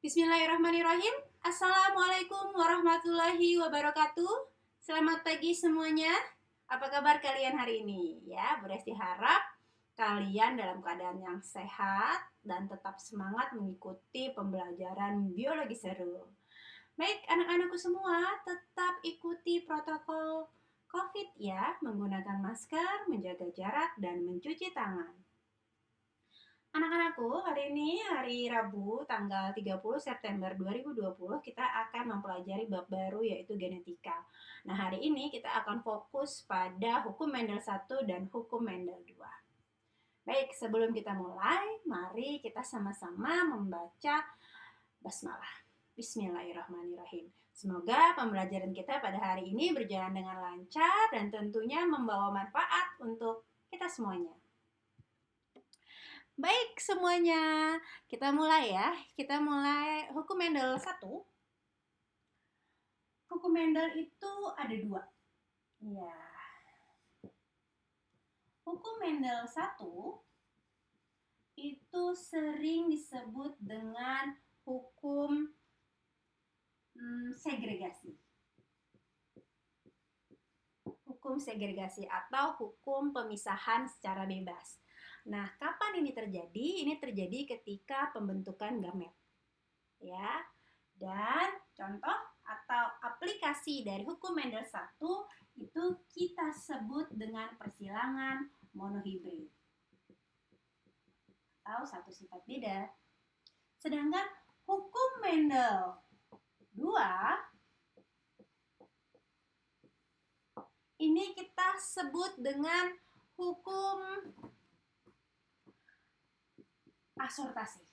Bismillahirrahmanirrahim. Assalamualaikum warahmatullahi wabarakatuh. Selamat pagi semuanya. Apa kabar kalian hari ini? Ya, Beresti harap kalian dalam keadaan yang sehat dan tetap semangat mengikuti pembelajaran biologi seru. Baik, anak-anakku semua, tetap ikuti protokol COVID ya, menggunakan masker, menjaga jarak, dan mencuci tangan. Anak-anakku, hari ini hari Rabu tanggal 30 September 2020 kita akan mempelajari bab baru yaitu genetika. Nah, hari ini kita akan fokus pada hukum Mendel 1 dan hukum Mendel 2. Baik, sebelum kita mulai, mari kita sama-sama membaca basmalah. Bismillahirrahmanirrahim. Semoga pembelajaran kita pada hari ini berjalan dengan lancar dan tentunya membawa manfaat untuk kita semuanya. Baik semuanya, kita mulai ya. Kita mulai hukum Mendel 1. Hukum Mendel itu ada 2. Ya. Hukum Mendel 1 itu sering disebut dengan hukum segregasi. Hukum segregasi atau hukum pemisahan secara bebas. Nah, kapan ini terjadi? Ini terjadi ketika pembentukan gamet. Ya. Dan contoh atau aplikasi dari hukum Mendel 1 itu kita sebut dengan persilangan monohibrid atau satu sifat beda. Sedangkan hukum Mendel 2 ini kita sebut dengan hukum asortasi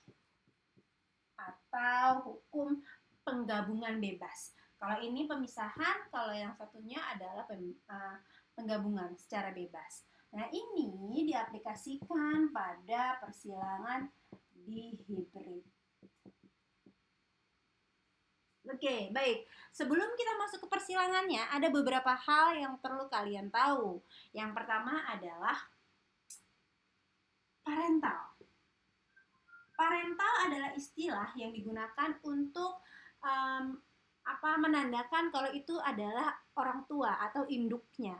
atau hukum penggabungan bebas. Kalau ini pemisahan, kalau yang satunya adalah penggabungan secara bebas. Nah, ini diaplikasikan pada persilangan dihibrid. Oke, baik. Sebelum kita masuk ke persilangannya, ada beberapa hal yang perlu kalian tahu. Yang pertama adalah parental. Parental adalah istilah yang digunakan untuk menandakan kalau itu adalah orang tua atau induknya,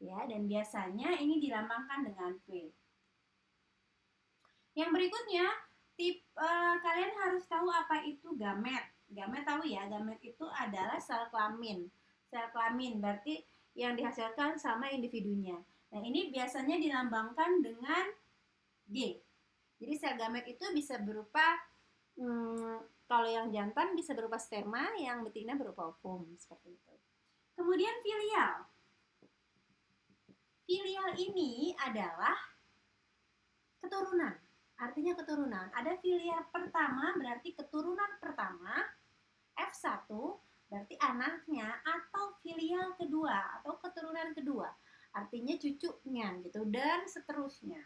ya. Dan biasanya ini dilambangkan dengan P. Yang berikutnya, kalian harus tahu apa itu gamet. Gamet tahu ya, gamet itu adalah sel kelamin. Sel kelamin berarti yang dihasilkan sama individunya. Nah, ini biasanya dilambangkan dengan G. Jadi sel gamet itu bisa berupa kalau yang jantan bisa berupa sperma, yang betina berupa ovum, seperti itu. Kemudian filial. Filial ini adalah keturunan. Artinya keturunan. Ada filial pertama berarti keturunan pertama, F1 berarti anaknya, atau filial kedua atau keturunan kedua. Artinya cucunya gitu dan seterusnya.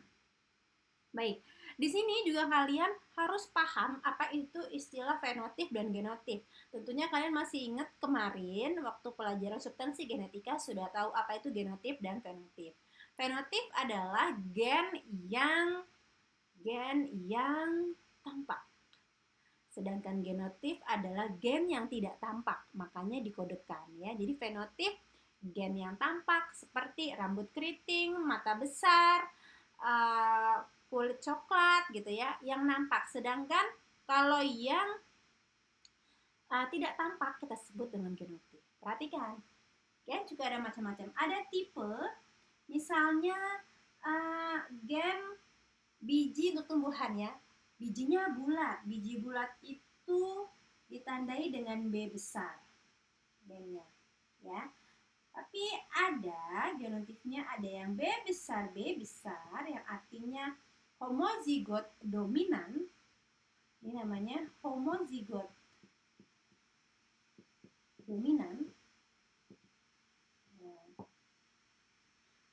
Baik, di sini juga kalian harus paham apa itu istilah fenotip dan genotip. Tentunya kalian masih ingat kemarin waktu pelajaran substansi genetika sudah tahu apa itu genotip dan fenotip. Fenotip adalah gen yang tampak. Sedangkan genotip adalah gen yang tidak tampak, makanya dikodekan ya. Jadi fenotip gen yang tampak seperti rambut keriting, mata besar, kulit coklat gitu ya, yang nampak. Sedangkan kalau yang tidak tampak kita sebut dengan genotip. Perhatikan, ya, juga ada macam-macam. Ada tipe, misalnya gen biji untuk tumbuhan ya, bijinya bulat. Biji bulat itu ditandai dengan B besar, B-nya, ya. Tapi ada genotipnya, ada yang B besar yang artinya homozigot dominan. Ini namanya homozigot dominan.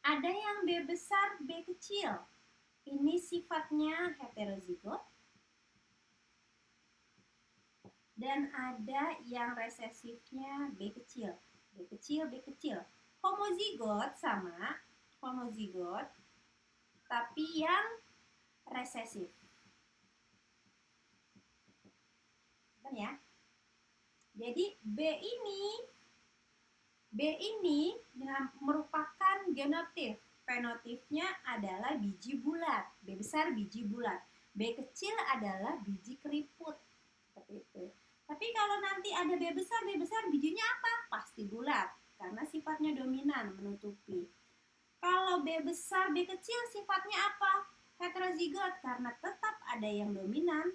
Ada yang B besar, B kecil. Ini sifatnya heterozigot. Dan ada yang resesifnya B kecil. B kecil, B kecil. Homozigot sama homozigot, tapi yang resesif. Kan ya. Jadi B ini merupakan genotip. Fenotipnya adalah biji bulat. B besar biji bulat. B kecil adalah biji keriput. Seperti itu. Tapi kalau nanti ada B besar bijinya apa? Pasti bulat. Karena sifatnya dominan, menutupi. Kalau B besar, B kecil sifatnya apa? Heterozigot. Karena tetap ada yang dominan.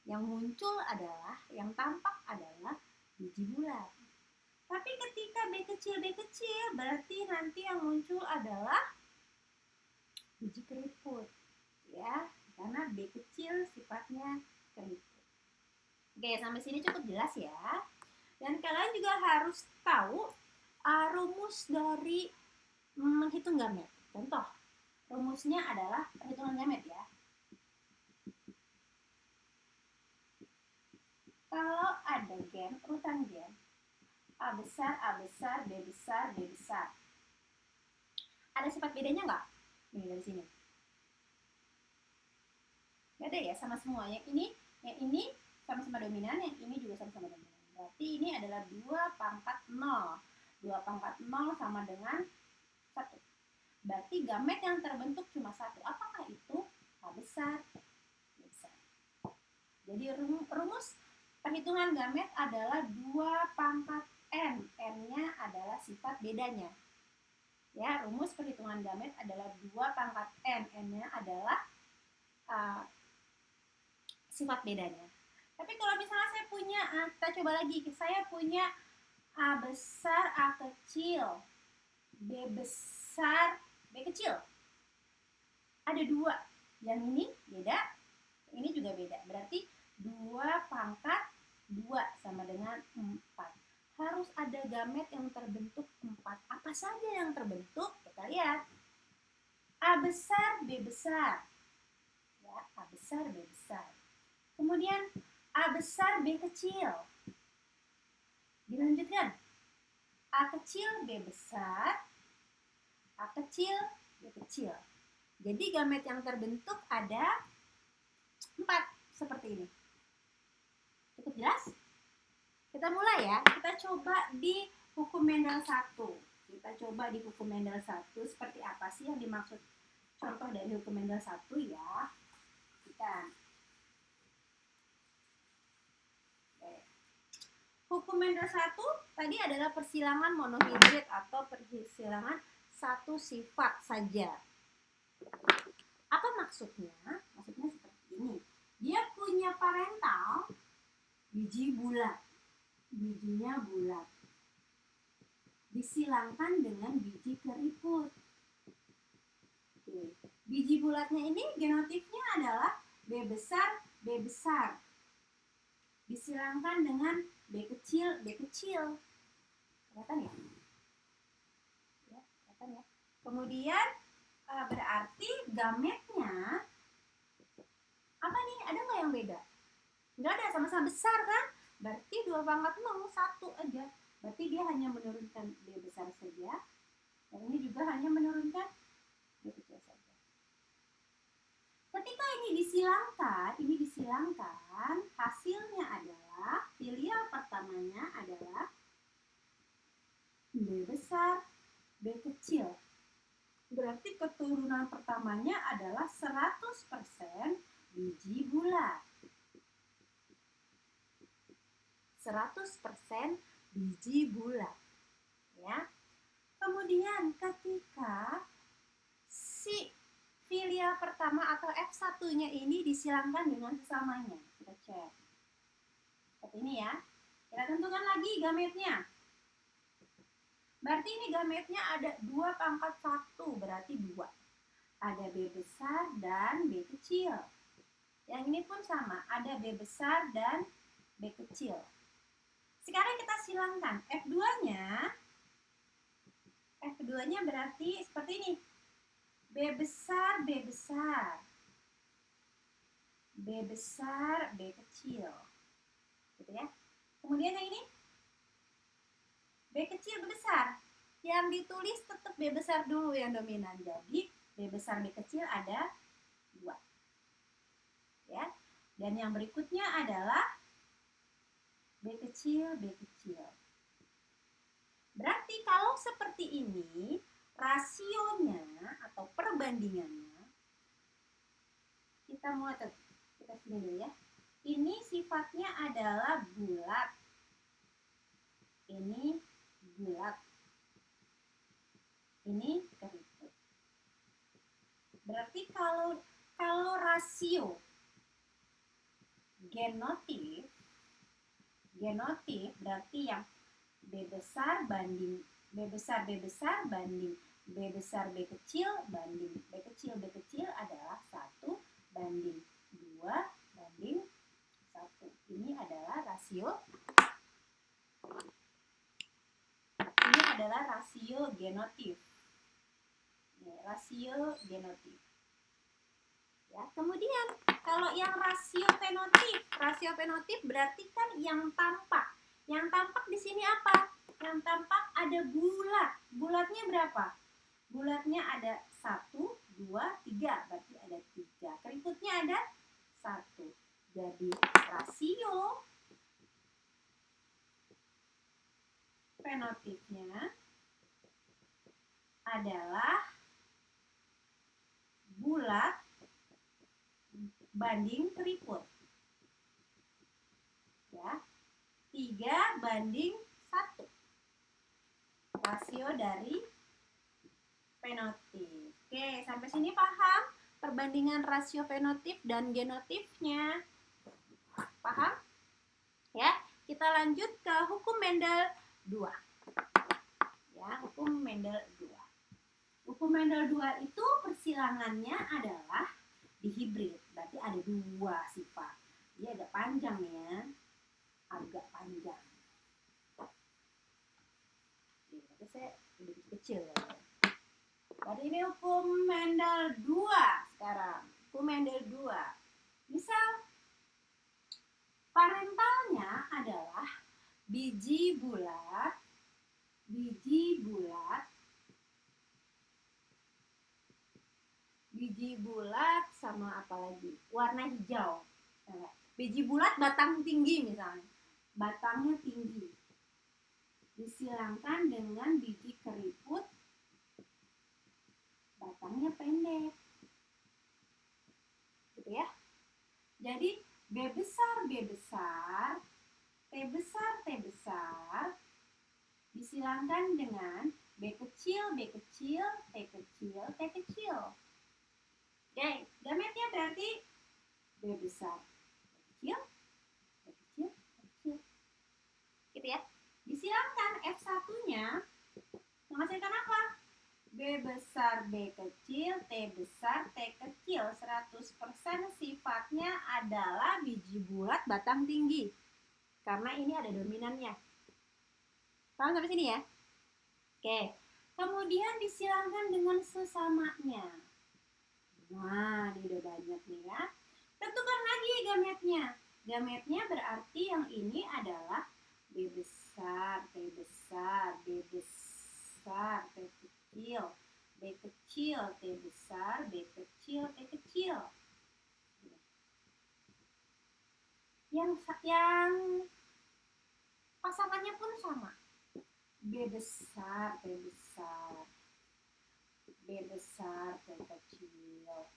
Yang muncul adalah, yang tampak adalah biji bulat. Tapi ketika B kecil berarti nanti yang muncul adalah biji keriput, ya, karena B kecil sifatnya keriput. Oke, sampai sini cukup jelas ya. Dan kalian juga harus tahu rumus dari menghitung gamet. Contoh, rumusnya adalah perhitungan gamet ya. Kalau ada gen, urutan gen, A besar, B besar, B besar. Ada sifat bedanya nggak? Nih dari sini. Nggak ada ya, sama semua. Yang ini sama-sama dominan, yang ini juga sama-sama dominan. Berarti ini adalah 2 pangkat 0. 2 pangkat 0 sama dengan 1. Berarti gamet yang terbentuk cuma 1. Apakah itu? A besar, B besar. Jadi rumus perhitungan gamet adalah 2 pangkat N. N-nya adalah sifat bedanya. Ya, rumus perhitungan gamet adalah 2 pangkat N. N-nya adalah sifat bedanya. Tapi kalau misalnya saya punya, kita coba lagi. Saya punya A besar, A kecil, B besar, B kecil. Ada 2. Yang ini beda, ini juga beda. Berarti 2 pangkat 2 sama dengan 4. Harus ada gamet yang terbentuk 4. Apa saja yang terbentuk? Kita lihat. A besar, B besar. Ya, A besar, B besar. Kemudian A besar, B kecil. Dilanjutkan. A kecil, B besar. A kecil, B kecil. Jadi gamet yang terbentuk ada 4 seperti ini. Cukup jelas? Kita mulai ya. Kita coba di hukum Mendel 1. Kita coba di hukum Mendel 1 seperti apa sih yang dimaksud contoh dari hukum Mendel 1 ya. Kita hukum Mendel 1 tadi adalah persilangan monohibrid atau persilangan satu sifat saja. Apa maksudnya? Maksudnya seperti ini. Dia punya parental biji bulat. Bijinya bulat. Disilangkan dengan biji keriput. Oke. Biji bulatnya ini genotipnya adalah B besar, B besar. Disilangkan dengan B kecil, B kecil. Kelihatan ya? Ya, kelihatan ya. Kemudian berarti gametnya apa nih? Ada nggak yang beda? Nggak ada, sama-sama besar kan? Berarti 2 pangkat 0, 1 aja. Berarti dia hanya menurunkan B besar saja. Dan ini juga hanya menurunkan B kecil saja. Ketika ini disilangkan, hasilnya adalah filial pertamanya adalah B besar, B kecil. Berarti keturunan pertamanya adalah 100% biji bulat. 100% biji bulat. Ya. Kemudian ketika si filial pertama atau F1-nya ini disilangkan dengan sesamanya. Kita cek. Seperti ini ya. Kita tentukan lagi gametnya. Berarti ini gametnya ada 2 pangkat 1, berarti 2. Ada B besar dan B kecil. Yang ini pun sama, ada B besar dan B kecil. Sekarang kita silangkan. F2-nya berarti seperti ini. B besar, B besar. B besar, B kecil. Gitu ya. Kemudian yang ini B kecil, B besar. Yang ditulis tetap B besar dulu yang dominan. Jadi B besar, B kecil ada 2. Ya. Dan yang berikutnya adalah kecil, B kecil. Berarti kalau seperti ini, rasionya atau perbandingannya, kita sini dulu ya. Ini sifatnya adalah bulat. Ini bulat. Ini keriput. Berarti kalau rasio genotif berarti yang B besar banding B besar banding B besar B kecil banding B kecil adalah 1 banding 2 banding 1. Ini adalah rasio genotif. Rasio genotif. Ya, kemudian kalau yang rasio fenotif berarti kan yang tampak. Yang tampak di sini apa? Yang tampak ada bulat. Bulatnya berapa? Bulatnya ada 1, 2, 3. Berarti ada 3. Keriputnya ada 1. Jadi rasio fenotifnya adalah bulat banding keriput. Ya. 3 banding 1. Rasio dari fenotip. Oke, sampai sini paham perbandingan rasio fenotip dan genotifnya? Paham? Ya, kita lanjut ke hukum Mendel 2. Ya, hukum Mendel 2. Hukum Mendel 2 itu persilangannya adalah dihibrid. Berarti ada 2 sifat. Dia agak panjang ya. Agak panjang. Tapi saya lebih kecil ya. Jadi ini hukum Mendel 2 sekarang. Hukum Mendel 2. Misal parentalnya adalah biji bulat sama apa lagi? Warna hijau. Biji bulat batang tinggi misalnya. Batangnya tinggi. Disilangkan dengan biji keriput batangnya pendek. Gitu ya. Jadi B besar, T besar disilangkan dengan B kecil, T kecil. Oke, gametnya berarti B besar, B kecil. Gitu ya. Disilangkan F1-nya menghasilkan apa? B besar, B kecil, T besar, T kecil. 100% sifatnya adalah biji bulat batang tinggi. Karena ini ada dominannya. Paham sampai sini ya? Oke. Kemudian disilangkan dengan sesamanya. Nah, ini udah banyak nih ya. Tentukan lagi gametnya. Gametnya berarti yang ini adalah B besar, T besar, B besar, T kecil, B kecil, T besar, B kecil, T kecil. Yang pasangannya pun sama. B besar, T besar, B besar, T kecil,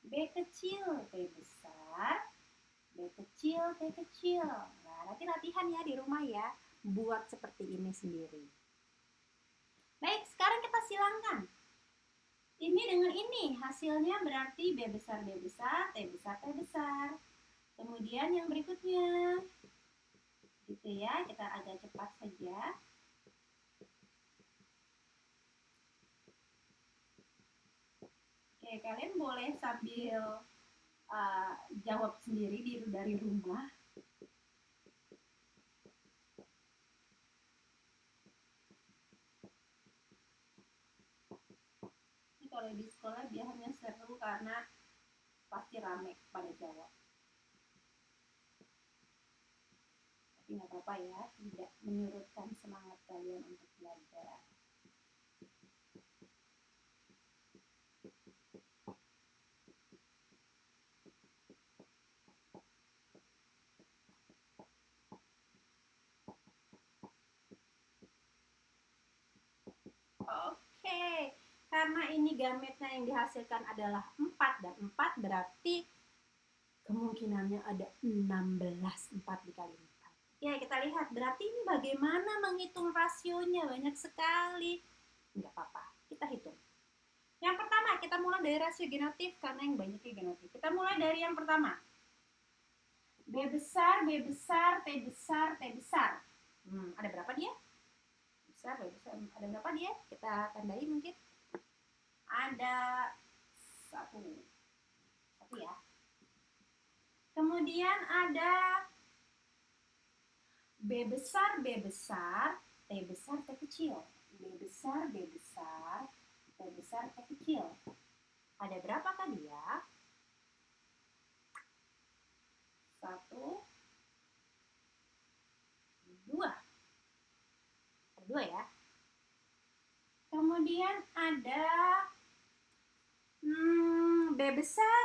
B kecil, T besar, B kecil, T kecil. Nah, nanti latihan ya di rumah ya. Buat seperti ini sendiri. Baik, sekarang kita silangkan. Ini dengan ini, hasilnya berarti B besar, T besar. Kemudian yang berikutnya. Gitu ya, kita agak cepat saja. Oke, kalian boleh sambil jawab sendiri dari rumah. Ini kalau di sekolah biasanya seru karena pasti rame pada jawab. Tapi nggak apa-apa ya, tidak menyurutkan semangat kalian untuk belajar. ini gametnya yang dihasilkan adalah 4 dan 4 berarti kemungkinannya ada 16, 4 dikali 4. Ya, kita lihat. Berarti ini bagaimana menghitung rasionya? Banyak sekali. Enggak apa-apa, kita hitung. Yang pertama, kita mulai dari rasio genotif karena yang banyaknya genotif. Kita mulai dari yang pertama. B besar, B besar, T besar, T besar. Ada berapa dia? Besar, B besar. Ada berapa dia? Kita tandai mungkin. Ada 1. 1 ya. Kemudian ada B besar, B besar, T besar, T kecil. B besar, B besar, T besar, T kecil. Ada berapakah dia? 1, 2. Ada 2 ya. Kemudian ada B besar,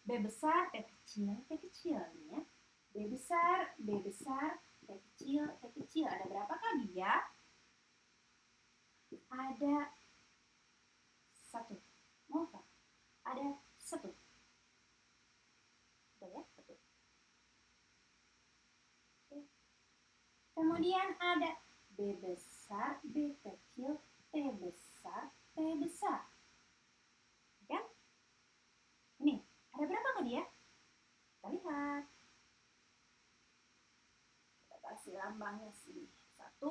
B besar, T kecil, T kecil nih ya. B besar, B besar, T kecil, T kecil. Ada berapakah dia? Ada 1. Mau apa? Ada 1. Udah ya, 1. Oke. Kemudian ada B besar, B kecil, T besar, T besar. Kan? Ini, ada berapakah dia? Kita lihat. Kita kasih lambangnya sini. 1.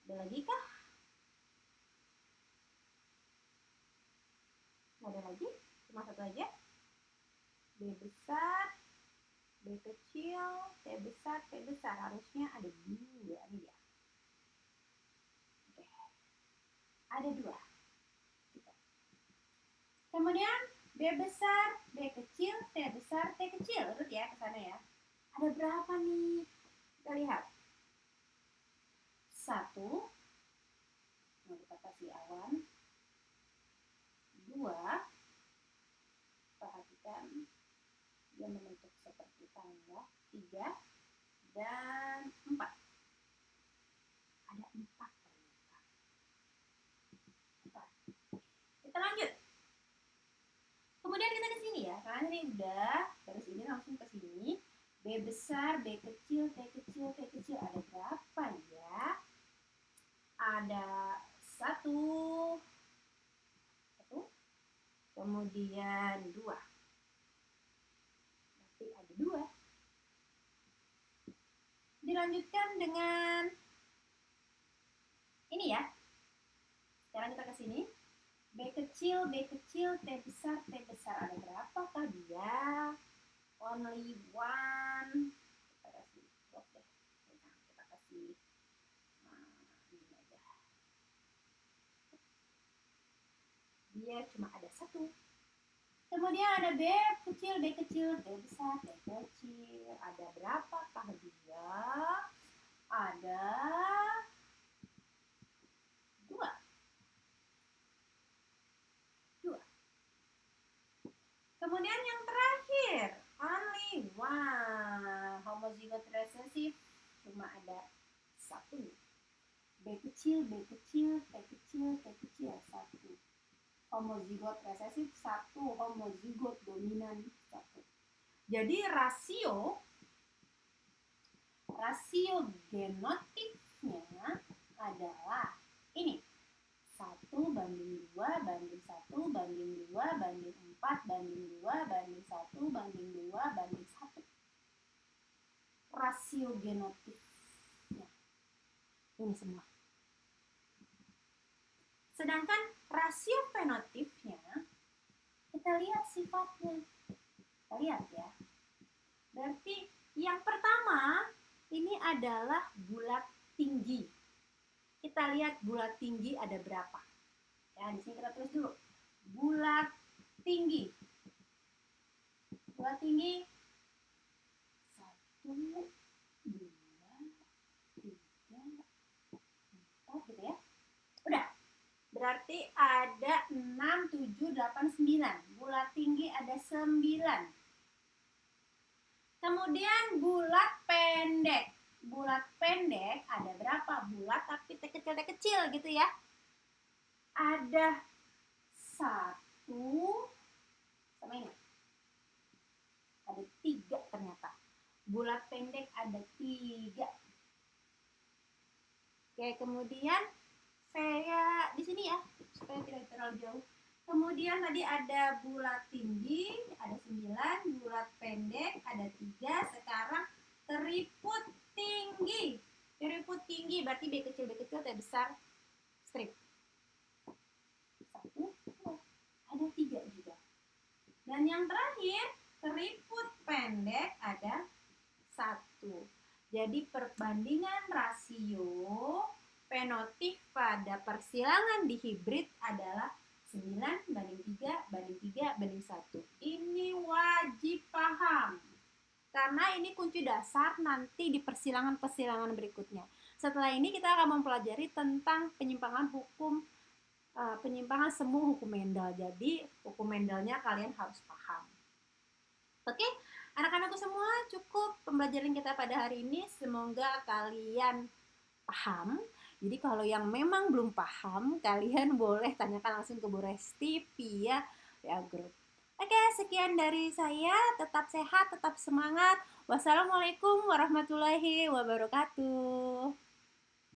Ada lagi kah? Nggak ada lagi? Cuma 1 aja. B besar, B kecil, T besar, T besar. Harusnya ada 2 nih ya. Oke. Ada 2. Kemudian B besar, B kecil, T besar, T kecil. Urut ya ke sana ya. Ada berapa nih? Kita lihat. 1. Mau kita kasih awan. 2. Perhatikan. Dia membentuk seperti tangga. 3. Dan 4. Ada 4 ternyata. 4. Kita lanjut. Kemudian kita ke sini ya. Karena ini udah. Terus ini langsung ke sini. B besar, B kecil, T kecil, T kecil. Ada berapa ya? Ada 1. Kemudian 2. Berarti ada 2. Dilanjutkan dengan ini ya. Sekarang kita ke sini. B kecil, B kecil, T besar, T besar. Ada berapakah dia? Only 1. Kita kasih drop deh. Kita kasih ini aja. Dia cuma ada 1. Kemudian ada B kecil, B kecil, T besar, T kecil. Ada berapakah dia? Ada 2. Kemudian yang terakhir, only 1. Homozygote recessive cuma ada 1. B kecil, B kecil, T kecil, T kecil, 1. Homozygote recessive 1, homozygote dominan 1. Jadi rasio genotipnya adalah ini. 1 banding 2 banding 1 banding 2 banding 4 banding 2 banding 1 banding 2 banding 1. Rasio genotipnya. Ini semua. Sedangkan rasio fenotipnya, kita lihat sifatnya. Kita lihat ya. Berarti yang pertama, ini adalah bulat tinggi. Kita lihat bulat tinggi ada berapa. Ya, di sini kita tulis dulu. Bulat tinggi. Bulat tinggi 1, 2, 3, 4 gitu ya. Udah. Berarti ada 6, 7, 8, 9. Bulat tinggi ada 9. Kemudian bulat pendek. Bulat pendek ada berapa? Bulat tapi kecil gitu ya. Ada 1 sama ini. Ada 3 ternyata. Bulat pendek ada 3. Oke, kemudian saya di sini ya, supaya tidak terlalu jauh. Kemudian tadi ada bulat tinggi, ada 9, bulat pendek, ada 3. Sekarang keriput tinggi. Keriput tinggi berarti B kecil T besar, strip. 1, 2, ada 3 juga. Dan yang terakhir, keriput pendek ada 1. Jadi perbandingan rasio fenotip pada persilangan dihibrid adalah 9:3:3:1. Ini wajib paham. Karena ini kunci dasar nanti di persilangan-persilangan berikutnya. Setelah ini kita akan mempelajari tentang penyimpangan semu hukum Mendel. Jadi hukum Mendelnya kalian harus paham. Oke, anak-anakku semua, cukup pembelajaran kita pada hari ini. Semoga kalian paham. Jadi kalau yang memang belum paham, kalian boleh tanyakan langsung ke Bu Resti via WA Group. Oke, sekian dari saya. Tetap sehat, tetap semangat. Wassalamualaikum warahmatullahi wabarakatuh.